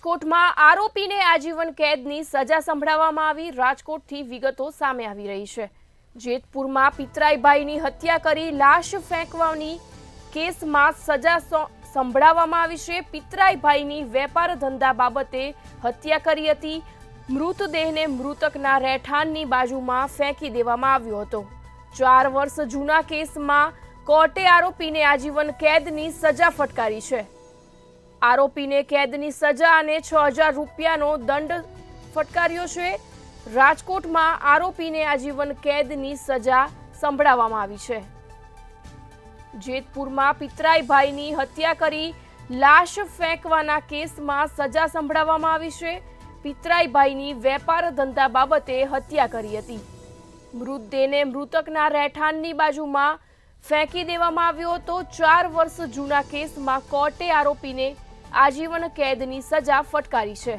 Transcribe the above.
રાજકોટમાં આરોપીને આજીવન કેદની સજા સંભળાવવામાં આવી। રાજકોટથી વિગતો સામે આવી રહી છે। જેતપુરમાં પિતરાઈભાઈની હત્યા કરી લાશ ફેંકવાની કેસમાં સજા સંભળાવવામાં આવી છે। પિતરાઈભાઈની વેપાર ધંધા બાબતે હત્યા કરી હતી। મૃતદેહને મૃતકના રહેઠાણની બાજુમાં ફેંકી દેવામાં આવ્યો હતો। 4 વર્ષ જૂના કેસમાં કોર્ટે આરોપીને આજીવન કેદની સજા ફટકારી છે। આરોપીને કેદની સજા અને 6000 રૂપિયાનો દંડ ફટકાર્યો છે। રાજકોટમાં આરોપીને આજીવન કેદની સજા સંભળાવવામાં આવી છે। જેતપુરમાં પિતરાઈભાઈની હત્યા કરી લાશ ફેંકવાના કેસમાં સજા સંભળાવવામાં આવી છે। પિતરાઈભાઈની વેપાર ધંધા બાબતે હત્યા કરી હતી। મૃતદેહને મૃતકના રહેઠાણની બાજુમાં ફેંકી દેવામાં આવ્યો હતો। 4 વર્ષ જૂના કેસમાં કોર્ટે આરોપીને આજીવન કેદની સજા ફટકારી છે।